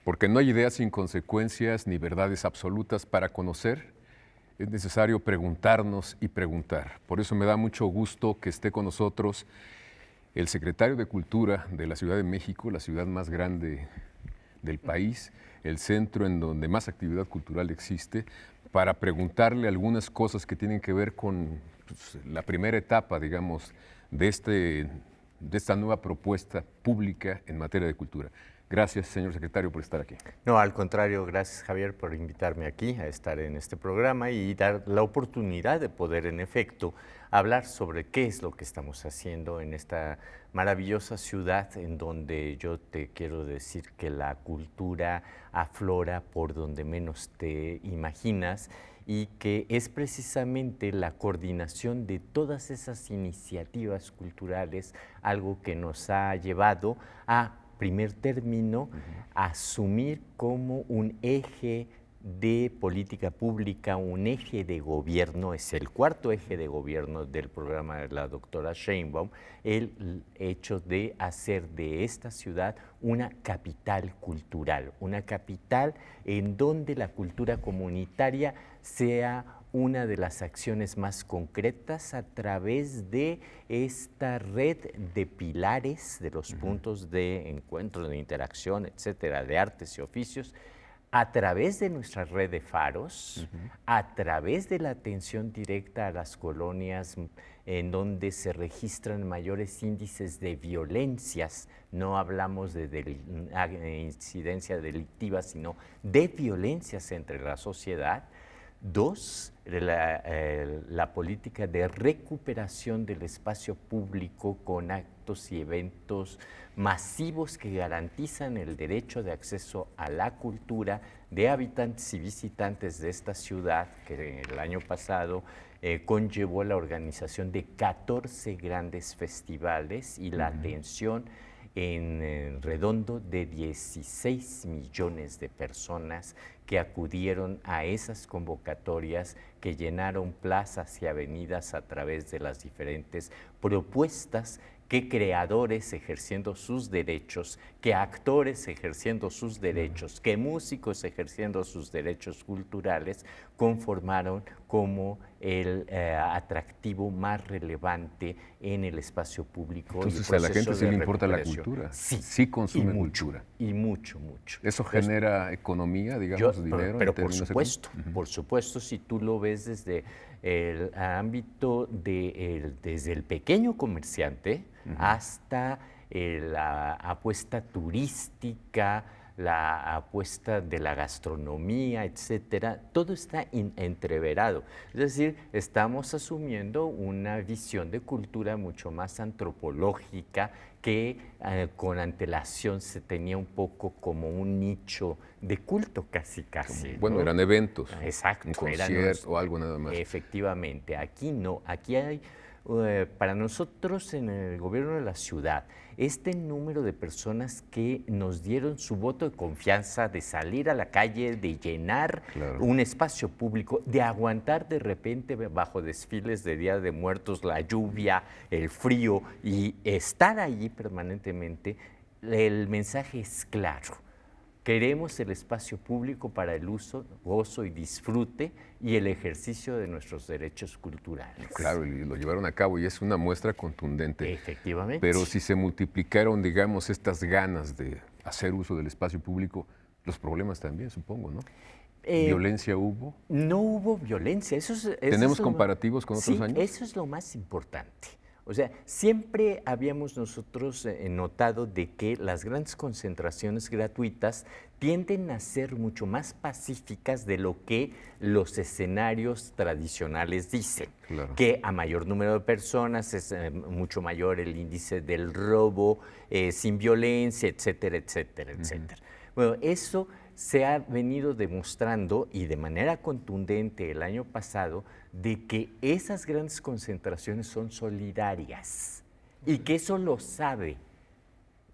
Porque no hay ideas sin consecuencias ni verdades absolutas. Para conocer es necesario preguntarnos y preguntar. Por eso me da mucho gusto que esté con nosotros el secretario de Cultura de la Ciudad de México, la ciudad más grande del país, el centro en donde más actividad cultural existe, para preguntarle algunas cosas que tienen que ver con la primera etapa, digamos, de esta nueva propuesta pública en materia de cultura. Gracias, señor secretario, por estar aquí. No, al contrario, gracias Javier por invitarme aquí a estar en este programa y dar la oportunidad de poder, en efecto, hablar sobre qué es lo que estamos haciendo en esta maravillosa ciudad en donde yo te quiero decir que la cultura aflora por donde menos te imaginas y que es precisamente la coordinación de todas esas iniciativas culturales algo que nos ha llevado a primer término, asumir como un eje de política pública, un eje de gobierno, es el cuarto eje de gobierno del programa de la doctora Sheinbaum, el hecho de hacer de esta ciudad una capital cultural, una capital en donde la cultura comunitaria sea una de las acciones más concretas a través de esta red de pilares, de los puntos de encuentro, de interacción, etcétera, de artes y oficios, a través de nuestra red de faros, a través de la atención directa a las colonias en donde se registran mayores índices de violencias, no hablamos de incidencia delictiva, sino de violencias entre la sociedad. Dos, la política de recuperación del espacio público con actos y eventos masivos que garantizan el derecho de acceso a la cultura de habitantes y visitantes de esta ciudad, que el año pasado conllevó la organización de 14 grandes festivales y la atención en redondo de 16 millones de personas que acudieron a esas convocatorias que llenaron plazas y avenidas a través de las diferentes propuestas que creadores ejerciendo sus derechos, que actores ejerciendo sus derechos, que músicos ejerciendo sus derechos culturales conformaron como el atractivo más relevante en el espacio público. Entonces a la gente sí le importa la cultura, sí consume cultura. Y mucho, mucho. ¿Eso genera economía, digamos, dinero? Pero por supuesto, si tú lo ves desde el ámbito desde el pequeño comerciante hasta la apuesta turística, la apuesta de la gastronomía, etcétera, todo está entreverado. Es decir, estamos asumiendo una visión de cultura mucho más antropológica que con antelación se tenía un poco como un nicho de culto casi. Bueno, ¿no? Eran eventos, exacto, un concierto o algo nada más. Efectivamente, aquí no, aquí hay, para nosotros en el gobierno de la ciudad, este número de personas que nos dieron su voto de confianza de salir a la calle, de llenar un espacio público, de aguantar de repente bajo desfiles de Día de Muertos la lluvia, el frío y estar allí permanentemente, el mensaje es claro. Queremos el espacio público para el uso, gozo y disfrute y el ejercicio de nuestros derechos culturales. Claro, y lo llevaron a cabo y es una muestra contundente. Efectivamente. Pero si se multiplicaron, digamos, estas ganas de hacer uso del espacio público, los problemas también, supongo, ¿no? ¿Violencia hubo? No hubo violencia. ¿Tenemos comparativos con otros años? Eso es lo más importante. O sea, siempre habíamos nosotros notado de que las grandes concentraciones gratuitas tienden a ser mucho más pacíficas de lo que los escenarios tradicionales dicen. Claro. Que a mayor número de personas es mucho mayor el índice del robo sin violencia, etcétera, etcétera, etcétera. Bueno, eso se ha venido demostrando y de manera contundente el año pasado de que esas grandes concentraciones son solidarias y que eso lo sabe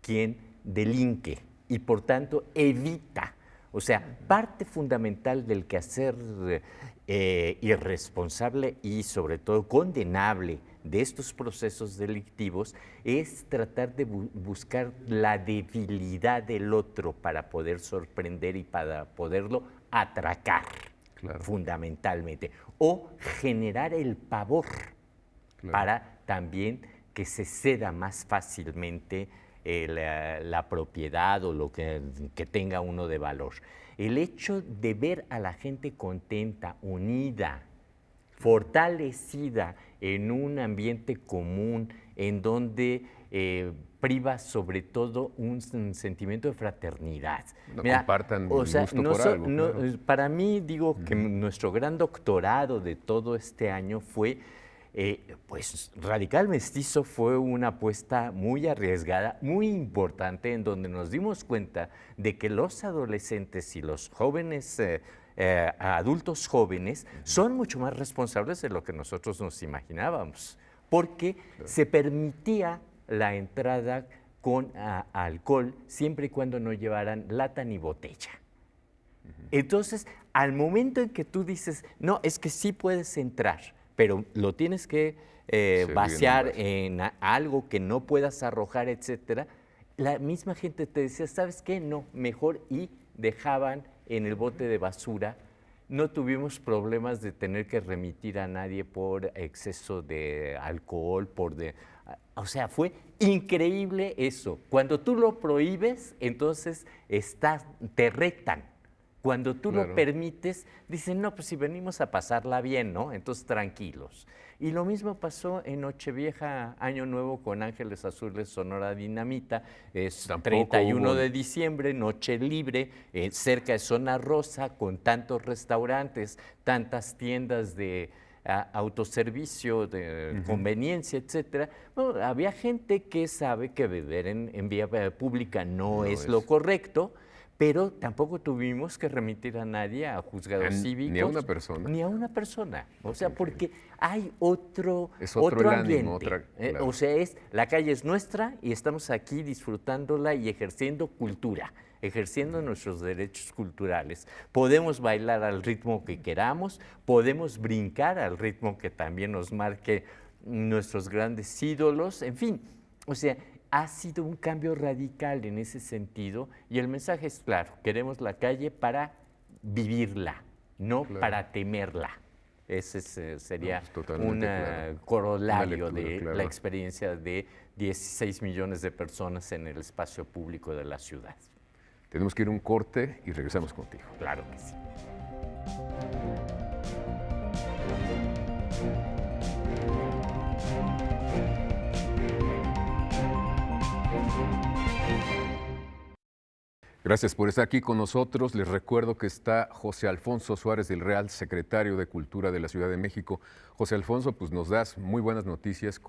quien delinque y por tanto evita. O sea, parte fundamental del quehacer irresponsable y sobre todo condenable de estos procesos delictivos es tratar de buscar la debilidad del otro para poder sorprender y para poderlo atracar, Claro. fundamentalmente, o generar el pavor Claro. para también que se ceda más fácilmente la propiedad o lo que tenga uno de valor. El hecho de ver a la gente contenta, unida, fortalecida en un ambiente común, en donde priva sobre todo un sentimiento de fraternidad. No compartan el gusto por algo, claro. Para mí, digo que nuestro gran doctorado de todo este año fue, pues Radical Mestizo fue una apuesta muy arriesgada, muy importante, en donde nos dimos cuenta de que los adolescentes y los jóvenes adultos jóvenes son mucho más responsables de lo que nosotros nos imaginábamos, porque se permitía la entrada con alcohol siempre y cuando no llevaran lata ni botella. Entonces, al momento en que tú dices, no, es que sí puedes entrar, pero lo tienes que vaciar en algo que no puedas arrojar, etcétera, la misma gente te decía, ¿sabes qué? No, mejor, y dejaban en el bote de basura. No tuvimos problemas de tener que remitir a nadie por exceso de alcohol, o sea, fue increíble eso. Cuando tú lo prohíbes, entonces te retan. Cuando tú lo permites, dicen, no, pues si venimos a pasarla bien, ¿no? Entonces, tranquilos. Y lo mismo pasó en Nochevieja, Año Nuevo, con Ángeles Azules, Sonora Dinamita. Es 31 de diciembre, noche libre, cerca de Zona Rosa, con tantos restaurantes, tantas tiendas de autoservicio, de conveniencia, etcétera. Bueno, había gente que sabe que beber en vía pública no es lo correcto, pero tampoco tuvimos que remitir a nadie a juzgados cívicos. Ni a una persona. Ni a una persona. O sea, porque hay otro ambiente. Ánimo, claro. O sea, la calle es nuestra y estamos aquí disfrutándola y ejerciendo cultura, ejerciendo nuestros derechos culturales. Podemos bailar al ritmo que queramos, podemos brincar al ritmo que también nos marque nuestros grandes ídolos, en fin. O sea, ha sido un cambio radical en ese sentido y el mensaje es claro, queremos la calle para vivirla, no para temerla. Ese sería un corolario de la experiencia de 16 millones de personas en el espacio público de la ciudad. Tenemos que ir a un corte y regresamos contigo. Claro que sí. Gracias por estar aquí con nosotros. Les recuerdo que está José Alfonso Suárez del Real, secretario de Cultura de la Ciudad de México. José Alfonso, pues nos das muy buenas noticias,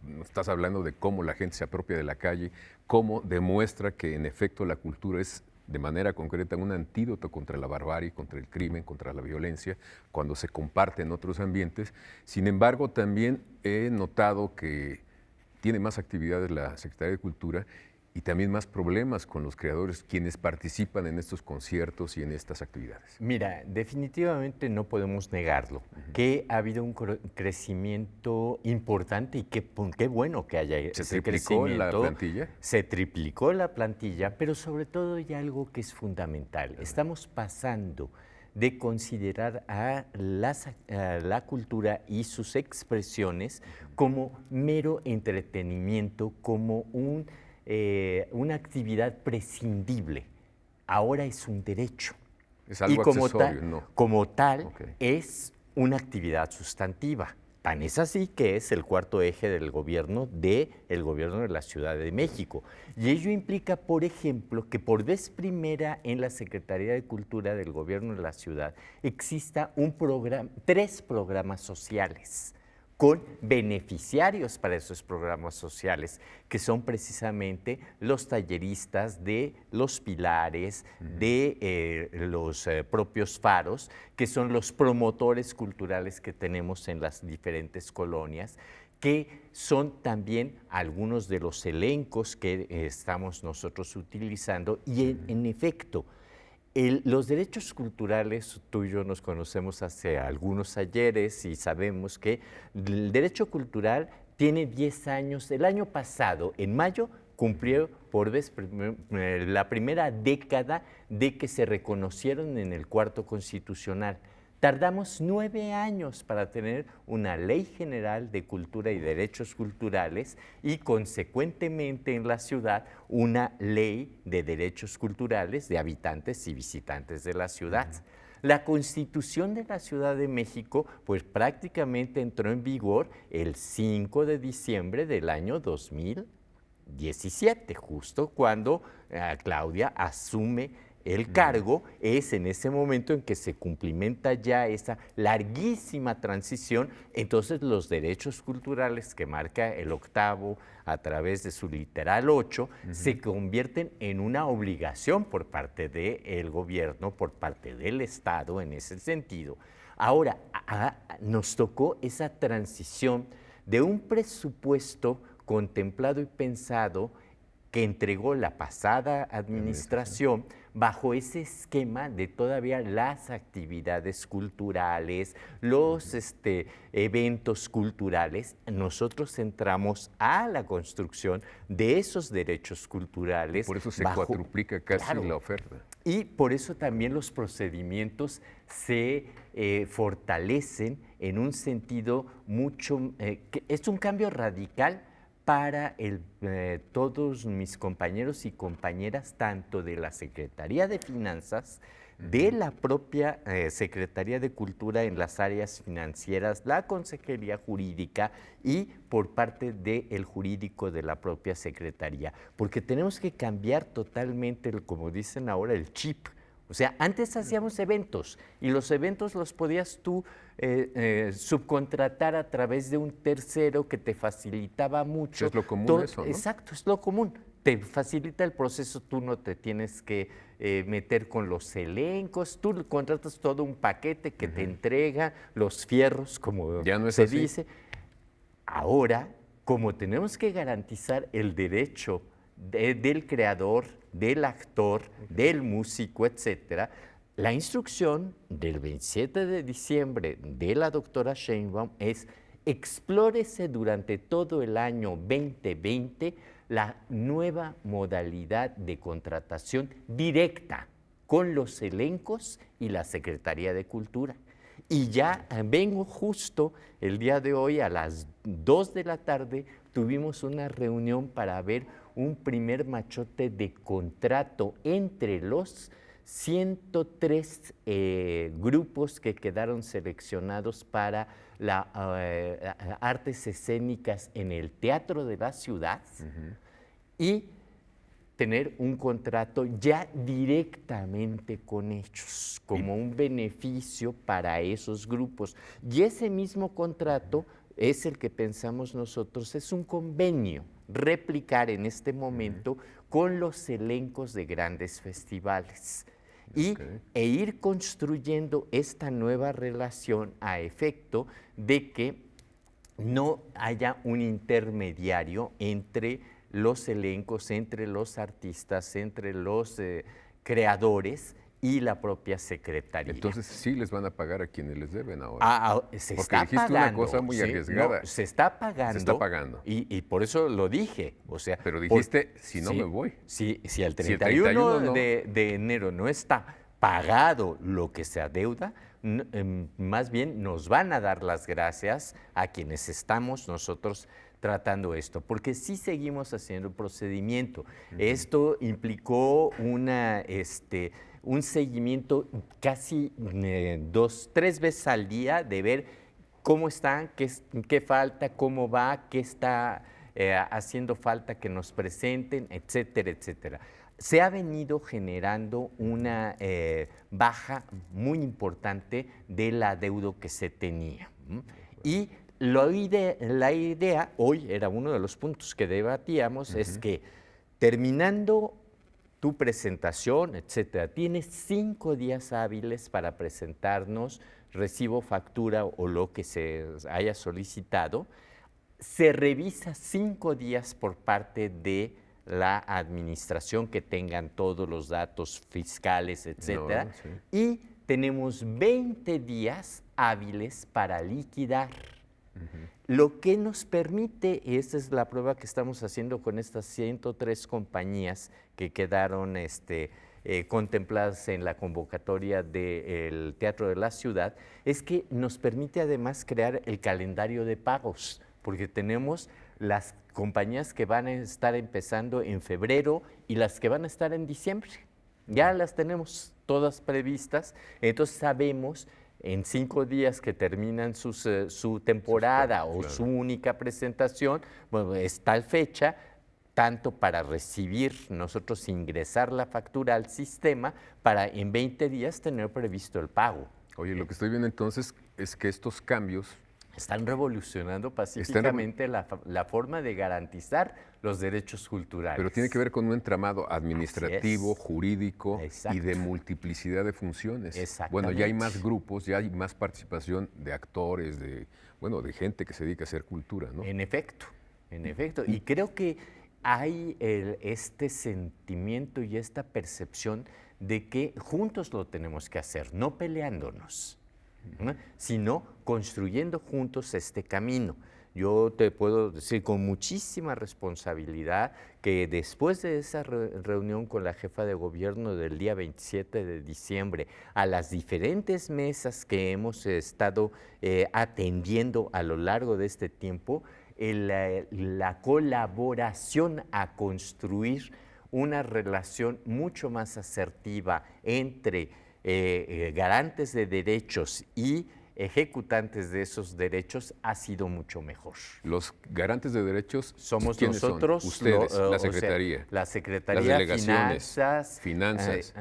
nos estás hablando de cómo la gente se apropia de la calle, cómo demuestra que en efecto la cultura es de manera concreta un antídoto contra la barbarie, contra el crimen, contra la violencia, cuando se comparte en otros ambientes. Sin embargo, también he notado que tiene más actividades la Secretaría de Cultura y también más problemas con los creadores, quienes participan en estos conciertos y en estas actividades. Mira, definitivamente no podemos negarlo, que ha habido un crecimiento importante y qué bueno que haya ese crecimiento. ¿Se triplicó la plantilla? Se triplicó la plantilla, pero sobre todo hay algo que es fundamental. Estamos pasando de considerar a la cultura y sus expresiones como mero entretenimiento, como una actividad prescindible. Ahora es un derecho. Es algo accesorio, ¿no? Como tal, es una actividad sustantiva. Tan es así que es el cuarto eje del gobierno de la Ciudad de México. Y ello implica, por ejemplo, que por vez primera en la Secretaría de Cultura del gobierno de la ciudad exista 3 programas sociales con beneficiarios para esos programas sociales, que son precisamente los talleristas de los pilares, de los propios faros, que son los promotores culturales que tenemos en las diferentes colonias, que son también algunos de los elencos que estamos nosotros utilizando y en efecto, Los derechos culturales, tú y yo nos conocemos hace algunos ayeres y sabemos que el derecho cultural tiene 10 años. El año pasado, en mayo, cumplió por vez la primera década de que se reconocieron en el cuarto constitucional. Tardamos 9 años para tener una ley general de cultura y derechos culturales y consecuentemente en la ciudad una ley de derechos culturales de habitantes y visitantes de la ciudad. La Constitución de la Ciudad de México pues prácticamente entró en vigor el 5 de diciembre del año 2017, justo cuando Claudia asume el cargo. Es en ese momento en que se cumplimenta ya esa larguísima transición. Entonces los derechos culturales que marca el 8º a través de su literal 8 se convierten en una obligación por parte del gobierno, por parte del Estado en ese sentido. Ahora, nos tocó esa transición de un presupuesto contemplado y pensado que entregó la pasada administración bajo ese esquema de todavía las actividades culturales, los eventos culturales. Nosotros entramos a la construcción de esos derechos culturales. Por eso se cuadruplica casi la oferta. Y por eso también los procedimientos se fortalecen en un sentido mucho, que es un cambio radical para todos mis compañeros y compañeras, tanto de la Secretaría de Finanzas, de la propia Secretaría de Cultura en las áreas financieras, la Consejería Jurídica y por parte del jurídico de la propia Secretaría. Porque tenemos que cambiar totalmente, como dicen ahora, el chip. O sea, antes hacíamos eventos y los eventos los podías tú subcontratar a través de un tercero que te facilitaba mucho. Es lo común eso, ¿no? Exacto, es lo común. Te facilita el proceso, tú no te tienes que meter con los elencos, tú contratas todo un paquete que te entrega los fierros, como ya no es se así. dice. Ahora, como tenemos que garantizar el derecho del creador, del actor, del músico, etcétera, la instrucción del 27 de diciembre de la doctora Sheinbaum es: explórese durante todo el año 2020 la nueva modalidad de contratación directa con los elencos y la Secretaría de Cultura. Y ya vengo justo el día de hoy a las 2 de la tarde, tuvimos una reunión para ver un primer machote de contrato entre los 103 grupos que quedaron seleccionados para las artes escénicas en el Teatro de la Ciudad y tener un contrato ya directamente con ellos, como un beneficio para esos grupos. Y ese mismo contrato es el que pensamos nosotros, es un convenio, replicar en este momento con los elencos de grandes festivales. E ir construyendo esta nueva relación a efecto de que no haya un intermediario entre los elencos, entre los artistas, entre los creadores y la propia Secretaría. Entonces sí les van a pagar a quienes les deben ahora. Se Porque está dijiste pagando, una cosa muy arriesgada. No, se está pagando. Se está pagando. Y por eso lo dije. O sea, pero dijiste, si no me voy. Si el 31 no. de enero no está pagado lo que se adeuda, más bien nos van a dar las gracias a quienes estamos nosotros tratando esto, porque sí seguimos haciendo el procedimiento. Esto implicó un seguimiento casi 2, 3 veces al día de ver cómo están, qué falta, cómo va, qué está haciendo falta que nos presenten, etcétera, etcétera. Se ha venido generando una baja muy importante del adeudo que se tenía. Y la idea, hoy era uno de los puntos que debatíamos, es que terminando tu presentación, etcétera, tienes 5 días hábiles para presentarnos recibo, factura o lo que se haya solicitado. Se revisa 5 días por parte de la administración, que tengan todos los datos fiscales, etcétera, No, sí. y tenemos 20 días hábiles para liquidar. Lo que nos permite, y esta es la prueba que estamos haciendo con estas 103 compañías que quedaron contempladas en la convocatoria del Teatro de la Ciudad, es que nos permite además crear el calendario de pagos, porque tenemos las compañías que van a estar empezando en febrero y las que van a estar en diciembre. Ya las tenemos todas previstas, entonces sabemos en 5 días que terminan su temporada o claro. su única presentación, bueno, es tal fecha, tanto para recibir, nosotros ingresar la factura al sistema, para en 20 días tener previsto el pago. Oye, lo que estoy viendo entonces es que estos cambios Están revolucionando pacíficamente la forma de garantizar los derechos culturales. pero tiene que ver con un entramado administrativo, Así es. jurídico y Exacto. de multiplicidad de funciones. Exactamente. Bueno, ya hay más grupos, ya hay más participación de actores, de gente que se dedica a hacer cultura, ¿no? En efecto, en efecto. Y creo que hay este sentimiento y esta percepción de que juntos lo tenemos que hacer, no peleándonos, ¿no? Sino construyendo juntos este camino. Yo te puedo decir con muchísima responsabilidad que después de esa reunión con la jefa de gobierno del día 27 de diciembre, a las diferentes mesas que hemos estado atendiendo a lo largo de este tiempo, la colaboración a construir una relación mucho más asertiva entre garantes de derechos y ejecutantes de esos derechos ha sido mucho mejor. Los garantes de derechos Somos ¿quiénes nosotros, son? Ustedes, la o sea, Secretaría. la Secretaría, Las delegaciones, Finanzas.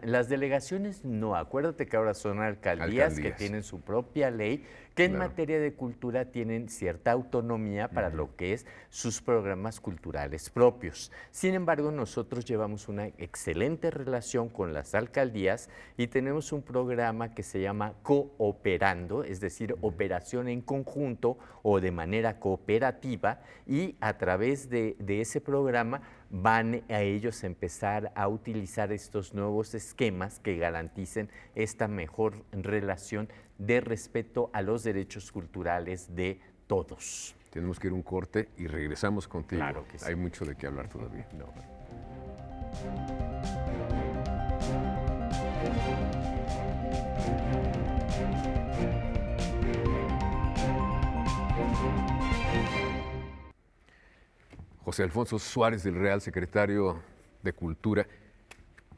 Las delegaciones no, acuérdate que ahora son alcaldías que Alcaldías. tienen su propia ley, que en Claro. materia de cultura tienen cierta autonomía para lo que es sus programas culturales propios. Sin embargo, nosotros llevamos una excelente relación con las alcaldías y tenemos un programa que se llama Cooperando, es decir, operación en conjunto o de manera cooperativa, y a través de ese programa van a ellos a empezar a utilizar estos nuevos esquemas que garanticen esta mejor relación de respeto a los derechos culturales de todos. Tenemos que ir a un corte y regresamos contigo. Claro que sí. Hay mucho de qué hablar todavía. No. José Alfonso Suárez del Real, secretario de Cultura,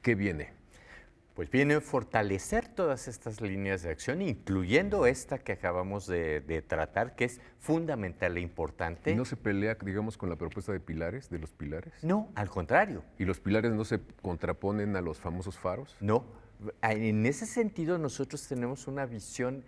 ¿qué viene? Pues viene a fortalecer todas estas líneas de acción, incluyendo esta que acabamos de tratar, que es fundamental e importante. ¿Y no se pelea, digamos, con la propuesta de pilares, de los pilares? No, al contrario. ¿Y los pilares no se contraponen a los famosos faros? No, en ese sentido nosotros tenemos una visión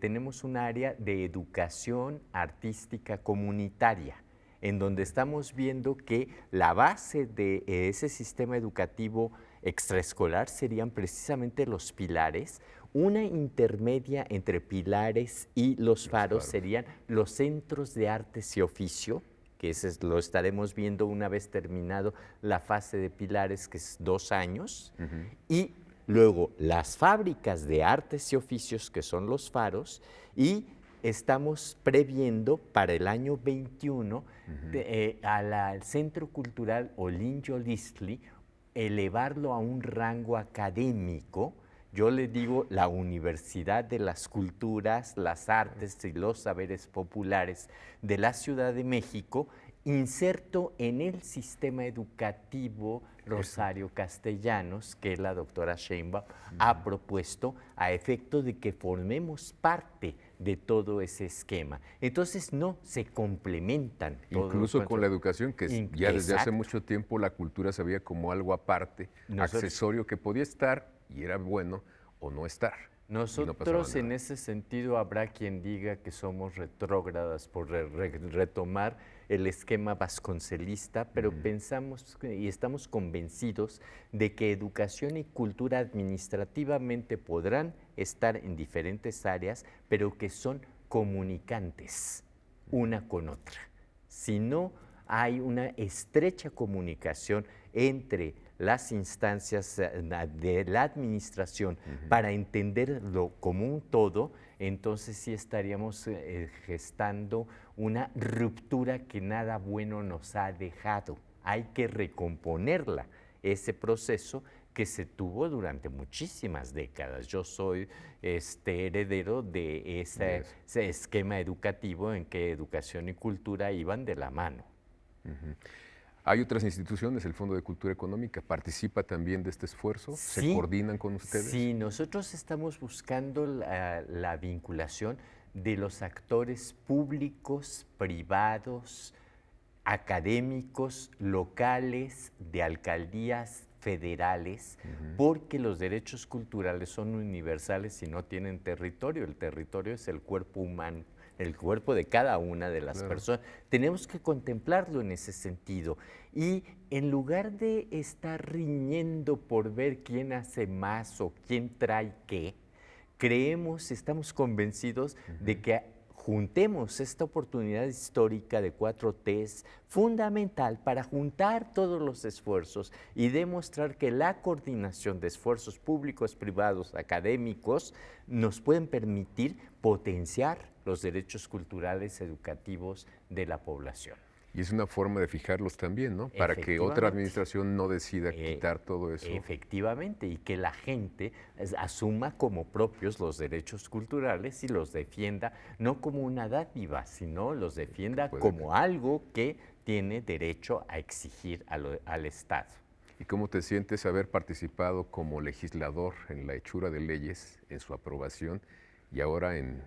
tenemos un área de educación artística comunitaria, en donde estamos viendo que la base de ese sistema educativo extraescolar serían precisamente los pilares. Una intermedia entre pilares y los faros serían los centros de artes y oficio, que lo estaremos viendo una vez terminado la fase de pilares, que es 2 años, y luego las fábricas de artes y oficios, que son los faros, y estamos previendo para el año 21 al Centro Cultural Olin Yolistli elevarlo a un rango académico. Yo le digo la Universidad de las Culturas, las Artes y los Saberes Populares de la Ciudad de México, inserto en el sistema educativo Rosario Castellanos, que la doctora Sheinbaum ha propuesto a efecto de que formemos parte de todo ese esquema. Entonces, no, se complementan. Incluso con la educación, que ya desde hace Exacto. mucho tiempo la cultura se veía como algo aparte, accesorio, que podía estar y era bueno o no estar. Nosotros en ese sentido habrá quien diga que somos retrógradas por retomar el esquema vasconcelista, pero pensamos y estamos convencidos de que educación y cultura administrativamente podrán estar en diferentes áreas, pero que son comunicantes una con otra. Si no hay una estrecha comunicación entre las instancias de la administración para entenderlo como un todo, entonces sí estaríamos gestando una ruptura que nada bueno nos ha dejado. Hay que recomponerla, ese proceso que se tuvo durante muchísimas décadas. Yo soy heredero de ese esquema educativo en que educación y cultura iban de la mano. ¿Hay otras instituciones, el Fondo de Cultura Económica, participa también de este esfuerzo? Sí, ¿Se coordinan con ustedes? Sí, nosotros estamos buscando la vinculación de los actores públicos, privados, académicos, locales, de alcaldías federales, porque los derechos culturales son universales y no tienen territorio. El territorio es el cuerpo humano, el cuerpo de cada una de las personas. Tenemos que contemplarlo en ese sentido. Y en lugar de estar riñendo por ver quién hace más o quién trae qué, estamos convencidos de que juntemos esta oportunidad histórica de 4T fundamental para juntar todos los esfuerzos y demostrar que la coordinación de esfuerzos públicos, privados, académicos, nos pueden permitir potenciar los derechos culturales educativos de la población. Y es una forma de fijarlos también, ¿no? Para que otra administración no decida quitar todo eso. Efectivamente, y que la gente asuma como propios los derechos culturales y los defienda no como una dádiva, sino los defienda como algo que tiene derecho a exigir al Estado. ¿Y cómo te sientes haber participado como legislador en la hechura de leyes, en su aprobación y ahora en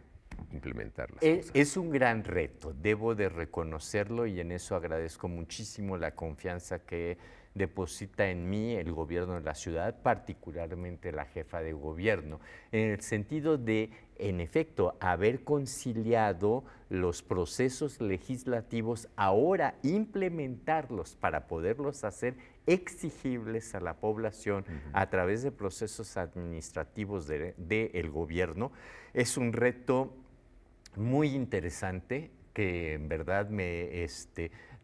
implementarlas? Es un gran reto, debo de reconocerlo, y en eso agradezco muchísimo la confianza que deposita en mí el gobierno de la ciudad, particularmente la jefa de gobierno, en el sentido de, en efecto, haber conciliado los procesos legislativos, ahora implementarlos para poderlos hacer exigibles a la población a través de procesos administrativos del gobierno. Es un reto muy interesante que en verdad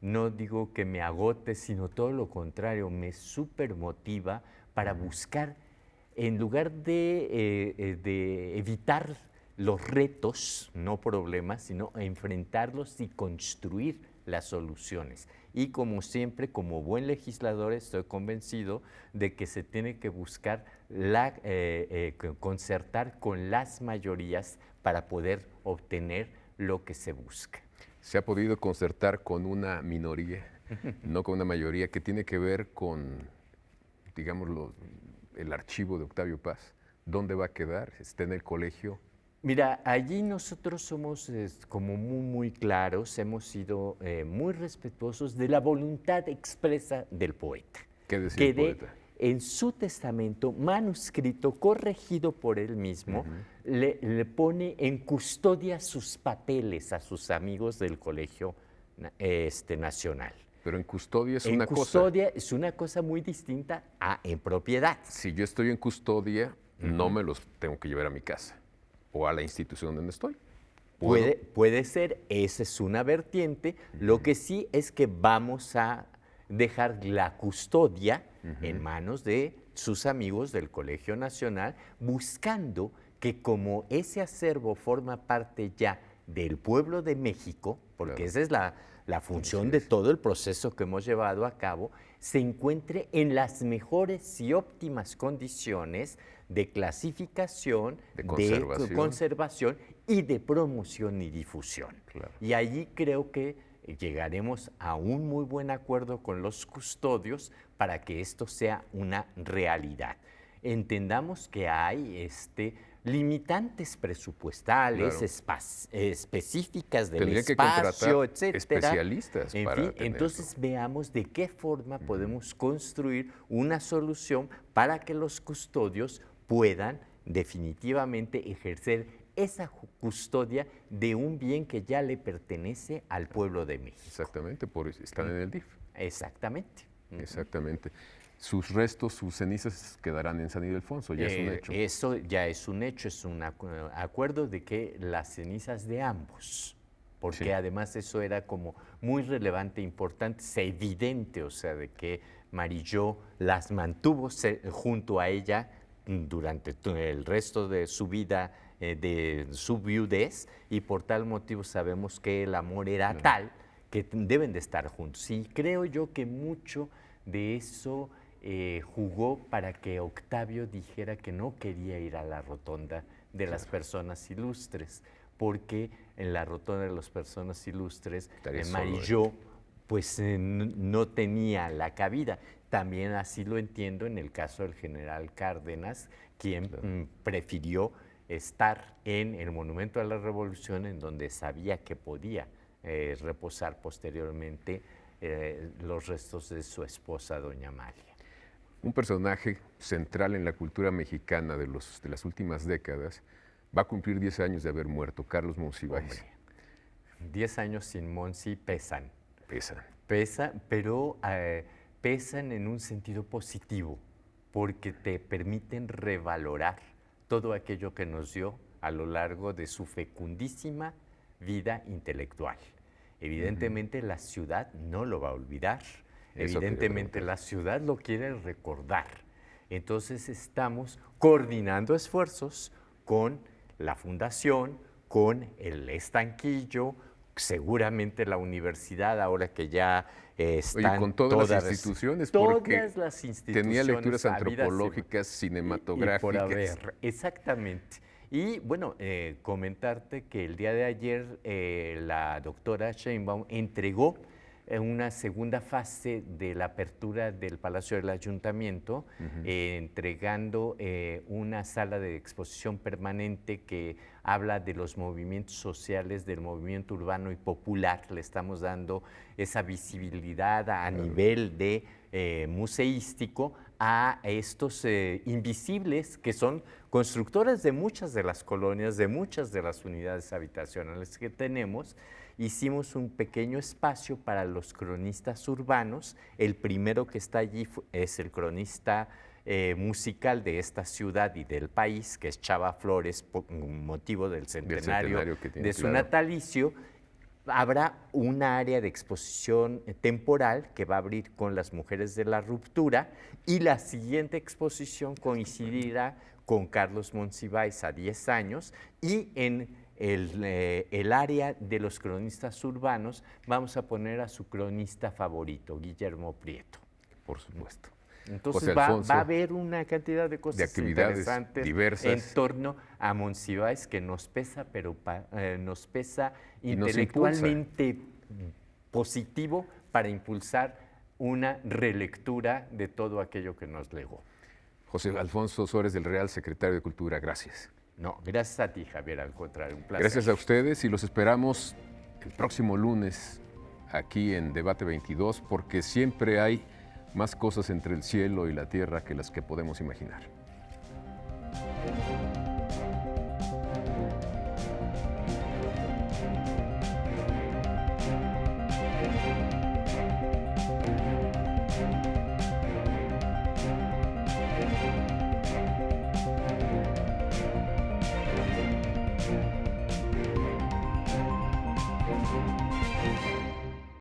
no digo que me agote, sino todo lo contrario, me súper motiva para buscar, en lugar de evitar los retos, no problemas, sino enfrentarlos y construir las soluciones. Y como siempre, como buen legislador, estoy convencido de que se tiene que buscar concertar con las mayorías para poder obtener lo que se busca. Se ha podido concertar con una minoría, no con una mayoría, que tiene que ver con, digamos, el archivo de Octavio Paz. ¿Dónde va a quedar? ¿Está en el colegio? Mira, allí nosotros somos como muy claros, hemos sido muy respetuosos de la voluntad expresa del poeta. ¿Qué decía el poeta? En su testamento, manuscrito, corregido por él mismo, le pone en custodia sus papeles a sus amigos del Colegio Nacional. Pero en custodia es una cosa. En custodia es una cosa muy distinta a en propiedad. Si yo estoy en custodia, no me los tengo que llevar a mi casa o a la institución donde estoy. Puede ser, esa es una vertiente. Lo que sí es que vamos a dejar la custodia en manos de sus amigos del Colegio Nacional, buscando que como ese acervo forma parte ya del pueblo de México, porque esa es la función de todo el proceso que hemos llevado a cabo, se encuentre en las mejores y óptimas condiciones de clasificación, de conservación y de promoción y difusión. Y allí creo que llegaremos a un muy buen acuerdo con los custodios para que esto sea una realidad. Entendamos que hay limitantes presupuestales, específicas del espacio, etcétera. Especialistas en fin, entonces veamos de qué forma podemos construir una solución para que los custodios puedan definitivamente ejercer esa custodia de un bien que ya le pertenece al pueblo de México. Exactamente, están en el DIF. Exactamente. Exactamente. Sus restos, sus cenizas quedarán en San Ildefonso, ya es un hecho. Eso ya es un hecho, es un acuerdo de que las cenizas de ambos porque Sí. además eso era como muy relevante, importante, es evidente, o sea, de que Marilló las mantuvo junto a ella durante el resto de su vida, de su viudez, y por tal motivo sabemos que el amor era tal que deben de estar juntos. Y creo yo que mucho de eso jugó para que Octavio dijera que no quería ir a la rotonda de las personas ilustres, porque en la rotonda de las personas ilustres, Marilló pues no tenía la cabida. También así lo entiendo en el caso del general Cárdenas, quien prefirió estar en el Monumento a la Revolución, en donde sabía que podía reposar posteriormente los restos de su esposa, doña Amalia. Un personaje central en la cultura mexicana de las últimas décadas va a cumplir 10 años de haber muerto, Carlos Monsiváis. 10 años sin Monsi pesan. Pesan. Pero pesan en un sentido positivo, porque te permiten revalorar todo aquello que nos dio a lo largo de su fecundísima vida intelectual. Evidentemente la ciudad no lo va a olvidar, evidentemente la ciudad lo quiere recordar. Entonces estamos coordinando esfuerzos con la fundación, con el estanquillo, seguramente la universidad, ahora que ya están. Oye, con todas las instituciones, porque todas las instituciones tenía lecturas habidas antropológicas, cinematográficas. y por haber, exactamente. Y bueno, comentarte que el día de ayer la doctora Sheinbaum entregó una segunda fase de la apertura del Palacio del Ayuntamiento, entregando una sala de exposición permanente que habla de los movimientos sociales, del movimiento urbano y popular. Le estamos dando esa visibilidad a nivel de museístico a estos invisibles que son constructores de muchas de las colonias, de muchas de las unidades habitacionales que tenemos. Hicimos un pequeño espacio para los cronistas urbanos. El primero que está allí es el cronista musical de esta ciudad y del país, que es Chava Flores, por motivo del centenario que tiene, de su natalicio. Habrá una área de exposición temporal que va a abrir con las mujeres de la ruptura, y la siguiente exposición coincidirá con Carlos Monsiváis a 10 años, y en el área de los cronistas urbanos vamos a poner a su cronista favorito, Guillermo Prieto. Por supuesto. Entonces va a haber una cantidad de cosas, de actividades interesantes diversas en torno a Monsiváis, que nos pesa, pero nos pesa y intelectualmente positivo para impulsar una relectura de todo aquello que nos legó. José Alfonso Suárez del Real, secretario de Cultura, gracias. No, gracias a ti, Javier, al contrario, un placer. Gracias a ustedes, y los esperamos el próximo lunes aquí en Debate 22, porque siempre hay más cosas entre el cielo y la tierra que las que podemos imaginar.